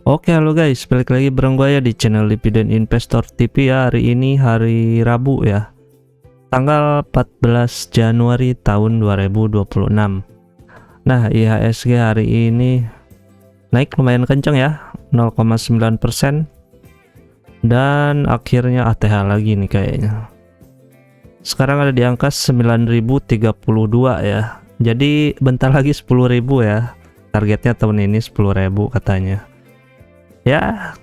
Oke, halo guys, balik lagi bareng gue ya di channel Dividen Investor TV ya. Hari ini hari Rabu ya, tanggal 14 Januari tahun 2026. Nah, IHSG hari ini naik lumayan kenceng ya, 0,9%. Dan akhirnya ATH lagi nih kayaknya. Sekarang ada di angka 9.032 ya. Jadi bentar lagi 10.000 ya. Targetnya tahun ini 10.000 katanya. Ya,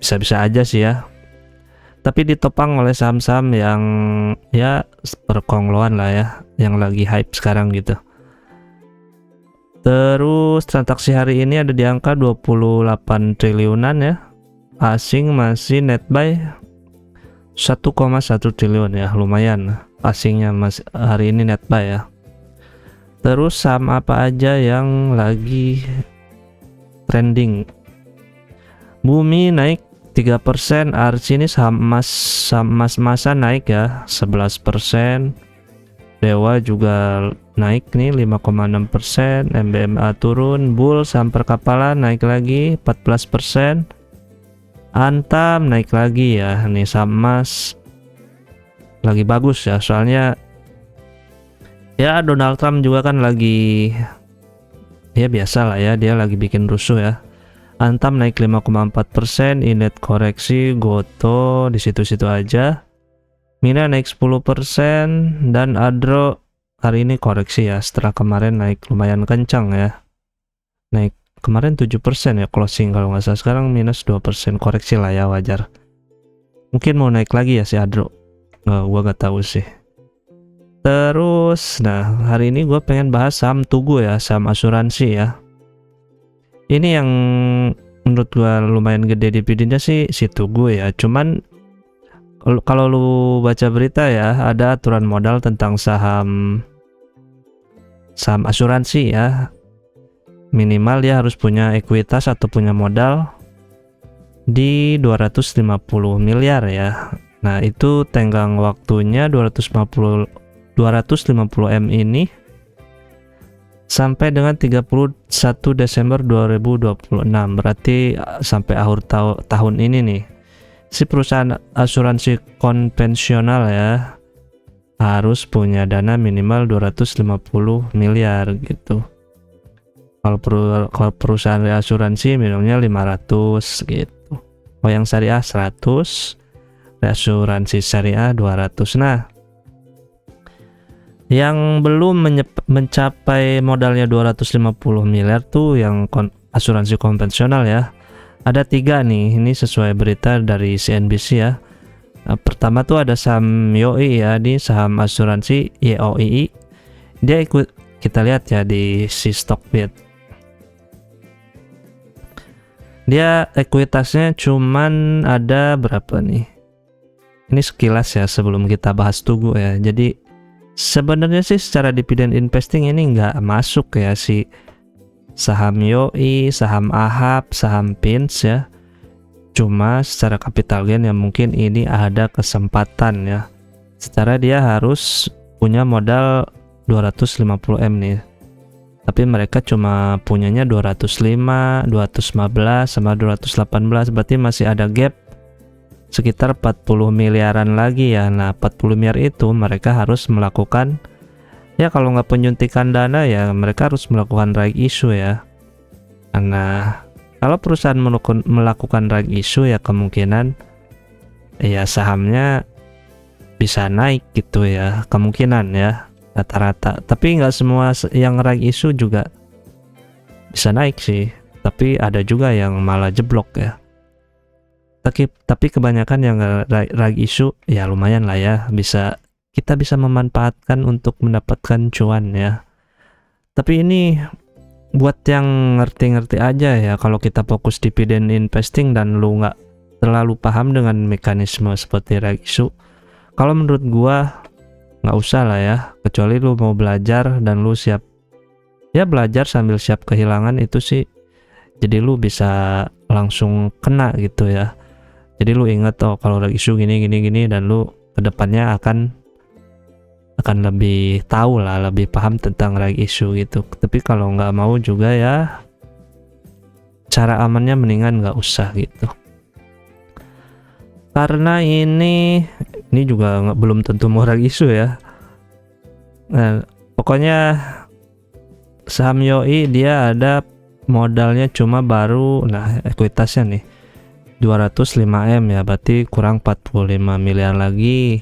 bisa-bisa aja sih ya. Tapi ditopang oleh saham-saham yang ya berkongloan lah ya, yang lagi hype sekarang gitu. Terus transaksi hari ini ada di angka 28 triliunan ya. Asing masih net buy 1,1 triliun ya, lumayan asingnya masih hari ini net buy ya. Terus saham apa aja yang lagi trending? Bumi naik 3%, Arsi ini saham emas masa naik ya 11%. Dewa juga naik nih 5,6%, MBMA turun, Bull saham perkapalan naik lagi 14%. Antam naik lagi ya, nih saham emas lagi bagus ya, soalnya ya Donald Trump juga kan lagi ya biasa lah ya, dia lagi bikin rusuh ya. Antam naik 5,4%, Inet koreksi, Goto di situ-situ aja. Mina naik 10% dan Adro hari ini koreksi ya, setelah kemarin naik lumayan kencang ya. Naik kemarin 7% ya closing kalau nggak salah, sekarang minus 2%, koreksi lah ya, wajar. Mungkin mau naik lagi ya si Adro. Gua nggak tahu sih. Terus, nah hari ini gue pengen bahas saham Tugu ya, saham asuransi ya. Ini yang menurut gua lumayan gede dividennya sih si Tugu ya. Cuman kalau lu baca berita ya, ada aturan modal tentang saham asuransi ya. Minimal dia harus punya ekuitas atau punya modal di 250 miliar ya. Nah, itu tenggang waktunya 250 M ini sampai dengan 31 Desember 2026, berarti sampai akhir tahun ini nih si perusahaan asuransi konvensional ya harus punya dana minimal 250 miliar gitu. Kalau perusahaan asuransi minimumnya 500 gitu. Oh, yang syariah 100, asuransi syariah 200. Nah, yang belum mencapai modalnya 250 miliar tuh yang asuransi konvensional ya. Ada 3 nih, ini sesuai berita dari CNBC ya. Nah, pertama tuh ada saham YOI ya, di saham asuransi YOI. Dia ikut, kita lihat ya di si Stockbit. Dia ekuitasnya cuman ada berapa nih? Ini sekilas ya sebelum kita bahas Tugu ya. Jadi sebenarnya sih secara dividen investing ini nggak masuk ya si saham YOI, saham AHAP, saham PINS ya. Cuma secara capital gain ya mungkin ini ada kesempatan ya. Secara dia harus punya modal 250 M nih. Tapi mereka cuma punyanya 205, 215 sama 218, berarti masih ada gap sekitar 40 miliaran lagi ya. Nah, 40 miliar itu mereka harus melakukan ya, kalau nggak penyuntikan dana ya mereka harus melakukan right issue ya. Nah, kalau perusahaan melakukan right issue ya kemungkinan ya sahamnya bisa naik gitu ya, kemungkinan ya rata-rata. Tapi nggak semua yang right issue juga bisa naik sih, tapi ada juga yang malah jeblok ya. Tapi kebanyakan yang rag issue ya lumayan lah ya, kita bisa memanfaatkan untuk mendapatkan cuan ya. Tapi ini buat yang ngerti-ngerti aja ya, kalau kita fokus dividen investing dan lu nggak terlalu paham dengan mekanisme seperti rag issue, kalau menurut gua nggak usah lah ya, kecuali lu mau belajar dan lu siap ya, belajar sambil siap kehilangan itu sih, jadi lu bisa langsung kena gitu ya. Jadi lu inget kalau rag issue gini dan lu kedepannya akan lebih tahu lah, lebih paham tentang rag issue gitu. Tapi kalau nggak mau juga ya cara amannya mendingan nggak usah gitu. Karena ini juga belum tentu murah isu ya. Nah, pokoknya saham YOI dia ada modalnya cuma baru, nah ekuitasnya nih 205M ya, berarti kurang 45 miliar lagi.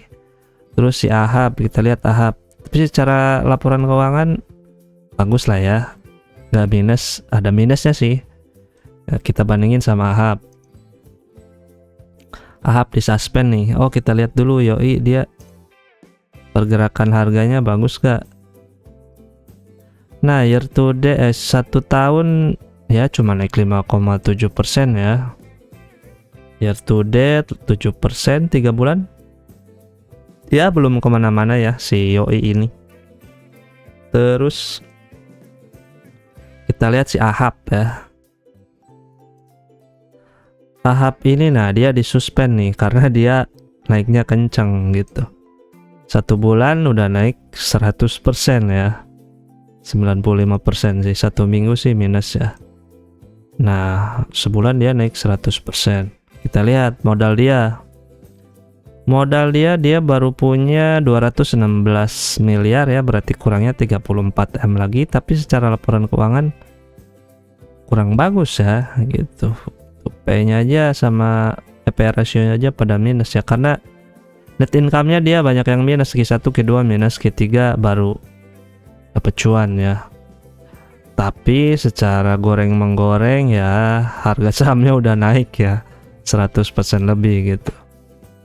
Terus si AHAP, kita lihat AHAP, tapi secara laporan keuangan bagus lah ya, nggak minus, ada minusnya sih ya, kita bandingin sama AHAP. AHAP di suspend nih. Oh, kita lihat dulu YOI, dia pergerakan harganya bagus gak? Nah, year to date 1 tahun ya cuma naik 5,7% ya. Year to date 7%, 3 bulan ya belum kemana-mana ya si YOI ini. Terus kita lihat si AHAP ya. AHAP ini nah dia disuspend nih karena dia naiknya kenceng gitu. 1 bulan udah naik 100% ya, 95% sih, 1 minggu sih minus ya. Nah sebulan dia naik 100%. Kita lihat modal dia baru punya 216 miliar ya, berarti kurangnya 34M lagi, tapi secara laporan keuangan kurang bagus ya gitu. P/nya aja sama EPR ratio-nya aja pada minus ya, karena net income-nya dia banyak yang minus, Q1, Q2 minus, Q3 baru dapat cuan ya. Tapi secara goreng-menggoreng ya harga sahamnya udah naik ya 100% lebih gitu.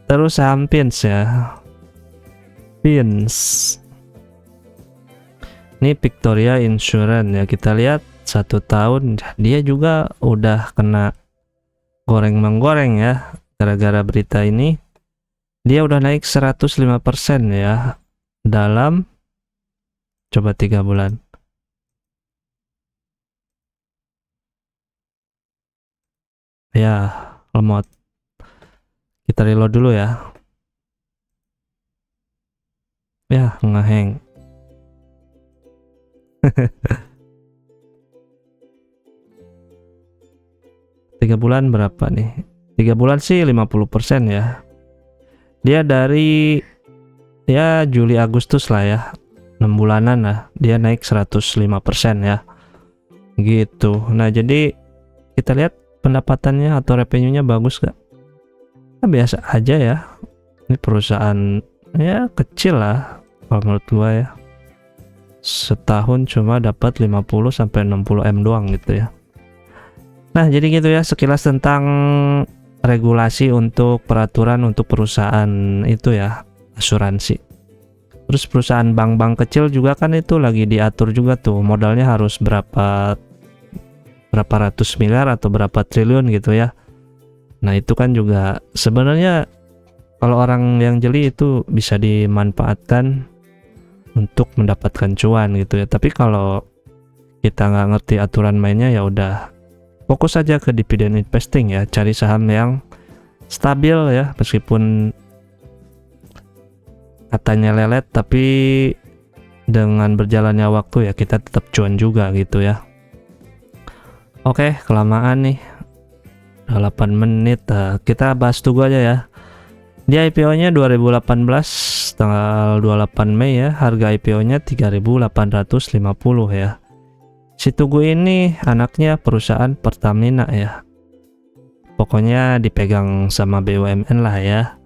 Terus saham PINS ya. PINS ini Victoria Insurance ya, kita lihat 1 tahun dia juga udah kena goreng-menggoreng ya, gara-gara berita ini dia udah naik 105% ya dalam coba 3 bulan. Ya lemot, kita reload dulu ya. Ya ngeheng. 3 bulan berapa nih? 3 bulan sih 50% ya. Dia dari ya Juli Agustus lah ya, 6 bulanan lah dia naik 105% ya gitu. Nah jadi kita lihat pendapatannya atau revenue-nya bagus gak? Nah, biasa aja ya, ini perusahaan ya kecil lah kalau menurut gua ya, setahun cuma dapat 50-60M doang gitu ya. Nah jadi gitu ya sekilas tentang regulasi untuk peraturan untuk perusahaan itu ya, asuransi. Terus perusahaan bank-bank kecil juga kan itu lagi diatur juga tuh, modalnya harus berapa ratus miliar atau berapa triliun gitu ya. Nah itu kan juga sebenarnya kalau orang yang jeli itu bisa dimanfaatkan untuk mendapatkan cuan gitu ya. Tapi kalau kita nggak ngerti aturan mainnya ya udah fokus aja ke dividend investing ya, cari saham yang stabil ya, meskipun katanya lelet tapi dengan berjalannya waktu ya kita tetap cuan juga gitu ya. Oke, kelamaan nih, 8 menit. Kita bahas Tugu aja ya. Dia IPO-nya 2018 tanggal 28 Mei ya, harga IPO-nya 3.850 ya. Si Tugu ini anaknya perusahaan Pertamina ya, pokoknya dipegang sama BUMN lah ya,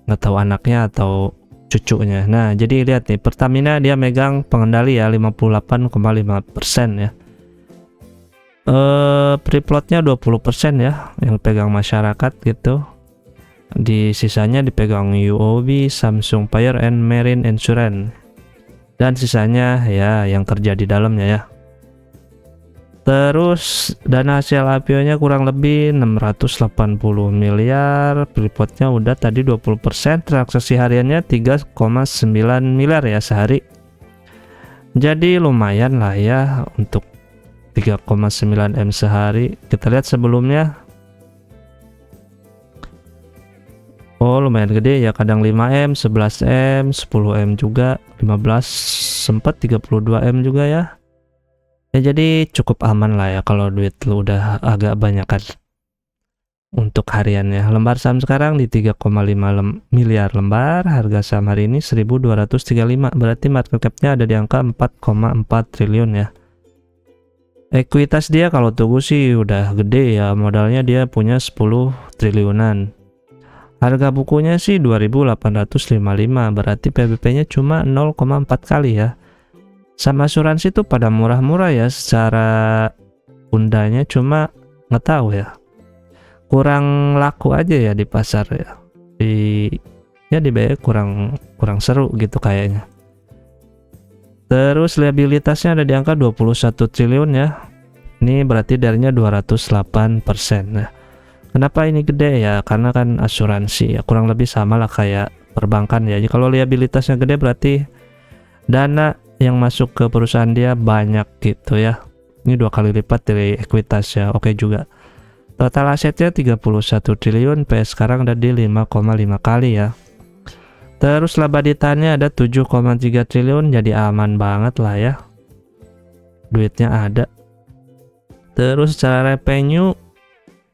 nggak tahu anaknya atau cucunya. Nah jadi lihat nih, Pertamina dia megang pengendali ya 58,5% ya. Free floatnya 20% ya yang pegang masyarakat gitu. Di sisanya dipegang UOB, Samsung Fire and Marine Insurance, dan sisanya ya yang kerja di dalamnya ya. Terus dana hasil IPO-nya kurang lebih 680 miliar, free float-nya udah tadi 20%, transaksi hariannya 3,9 miliar ya sehari. Jadi lumayan lah ya untuk 3,9M sehari. Kita lihat sebelumnya. Oh lumayan gede ya, kadang 5M, 11M, 10M juga, 15 sempat 32M juga ya. Ya jadi cukup aman lah ya kalau duit lu udah agak banyakan untuk hariannya. Lembar saham sekarang di 3,5 miliar lembar, harga saham hari ini 1.235, berarti market cap-nya ada di angka 4,4 triliun ya. Ekuitas dia kalau tunggu sih udah gede ya, modalnya dia punya 10 triliunan. Harga bukunya sih 2.855, berarti PBP-nya cuma 0,4 kali ya. Sama asuransi tuh pada murah-murah ya, secara undanya cuma nggak tahu ya. Kurang laku aja ya di pasar ya. Di BI kurang seru gitu kayaknya. Terus liabilitasnya ada di angka 21 triliun ya. Ini berarti darinya 208%. Nah, kenapa ini gede ya? Karena kan asuransi ya, kurang lebih sama lah kayak perbankan ya. Jadi kalau liabilitasnya gede berarti dana yang masuk ke perusahaan dia banyak gitu ya. Ini 2 kali lipat dari ekuitas ya. Oke juga. Total asetnya 31 triliun, PS sekarang ada di 5,5 kali ya. Terus laba ditanya ada 7,3 triliun, jadi aman banget lah ya. Duitnya ada. Terus secara revenue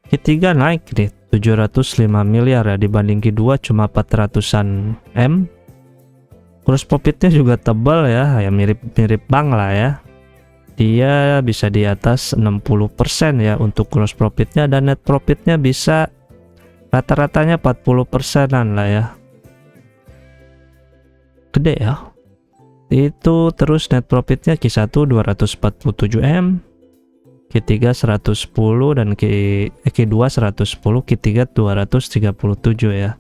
Q3 naik deh 705 miliar ya, dibanding Q2 cuma 400-an M. Gross profitnya juga tebal ya, mirip bank lah ya. Dia bisa di atas 60% ya untuk gross profitnya, dan net profitnya bisa rata-ratanya 40%an lah ya. Gede ya. Itu terus net profitnya Q1 247 M, Q3 110 dan Q2 110, Q3 237 ya.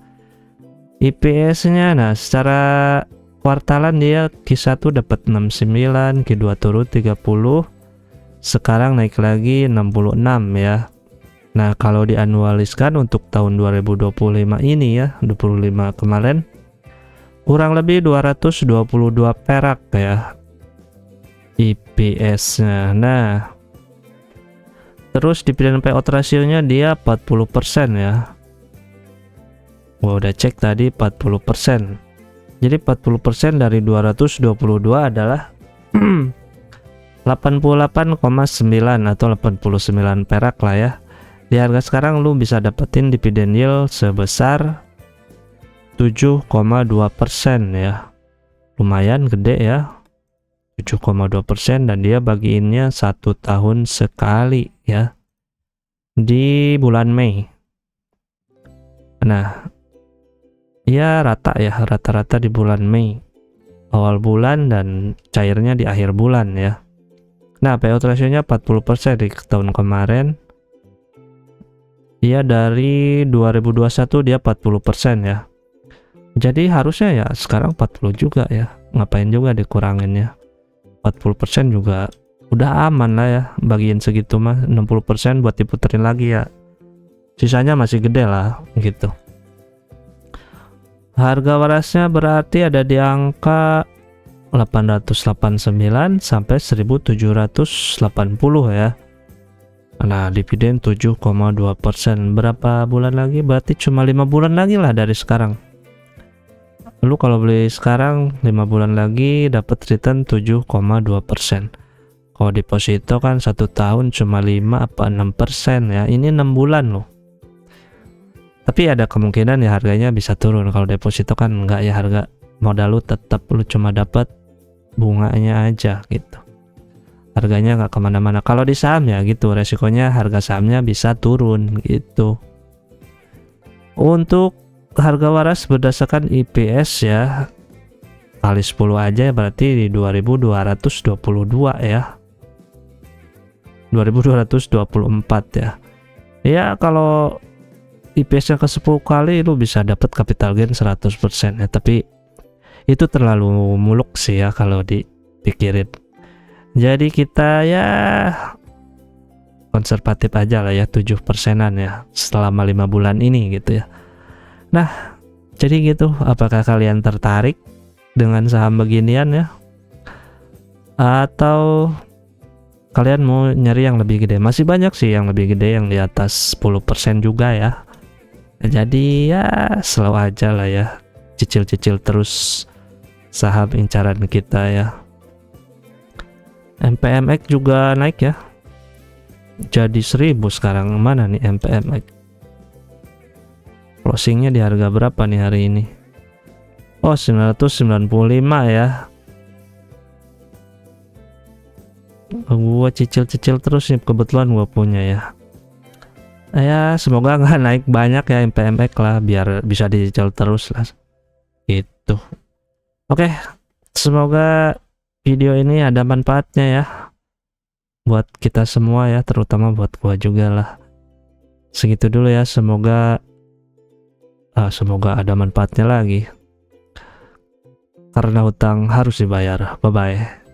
IPS-nya nah secara kuartalan dia Q1 dapat 69, Q2 turun 30, sekarang naik lagi 66 ya. Nah, kalau dianualiskan untuk tahun 2025 ini ya, 25 kemarin kurang lebih 222 perak ya IPS-nya. Nah, terus dividen payout ratio-nya dia 40% ya. Gua udah cek tadi 40%. Jadi 40% dari 222 adalah 88,9 atau 89 perak lah ya. Di harga sekarang lu bisa dapetin dividen yield sebesar 7,2% ya. Lumayan gede ya. 7,2% dan dia bagiinnya 1 tahun sekali ya. Di bulan Mei. Nah, ya rata-rata di bulan Mei. Awal bulan dan cairnya di akhir bulan ya. Nah, payout ratio-nya 40% di tahun kemarin. Iya, dari 2021 dia 40% ya. Jadi harusnya ya sekarang 40 juga ya. Ngapain juga dikuranginnya. 40% juga udah aman lah ya. Bagian segitu mah 60% buat diputerin lagi ya. Sisanya masih gede lah gitu. Harga warasnya berarti ada di angka 889 sampai 1780 ya. Nah, dividen 7,2%. Berapa bulan lagi? Berarti cuma 5 bulan lagi lah dari sekarang. Lu kalau beli sekarang 5 bulan lagi dapat return 7,2%. Kalau deposito kan 1 tahun cuma 5 apa 6% ya. Ini 6 bulan loh. Tapi ada kemungkinan ya harganya bisa turun. Kalau deposito kan enggak ya, harga modal lu tetap lu cuma dapat bunganya aja gitu. Harganya nggak kemana-mana. Kalau di saham ya gitu, resikonya harga sahamnya bisa turun gitu. Untuk harga waras berdasarkan IPS ya, kali 10 aja berarti di 2222 ya. 2224 ya. Ya kalau IPS-nya ke 10 kali lu bisa dapat capital gain 100% ya, tapi itu terlalu muluk sih ya kalau dipikirin. Jadi kita ya konservatif aja lah ya, 7%-an ya selama 5 bulan ini gitu ya. Nah, jadi gitu, apakah kalian tertarik dengan saham beginian ya? Atau kalian mau nyari yang lebih gede? Masih banyak sih yang lebih gede, yang di atas 10% juga ya. Jadi ya slow aja lah ya, cicil-cicil terus saham incaran kita ya. MPMX juga naik ya, jadi 1000 sekarang. Mana nih MPMX closingnya di harga berapa nih hari ini? Oh, 995 ya. Gua cicil-cicil terus nih, kebetulan gua punya ya. Ya semoga nggak naik banyak ya MPMX lah, biar bisa dicicil terus lah gitu. Oke, semoga video ini ada manfaatnya ya buat kita semua ya, terutama buat gua juga lah. Segitu dulu ya, semoga ada manfaatnya lagi, karena hutang harus dibayar. Bye bye.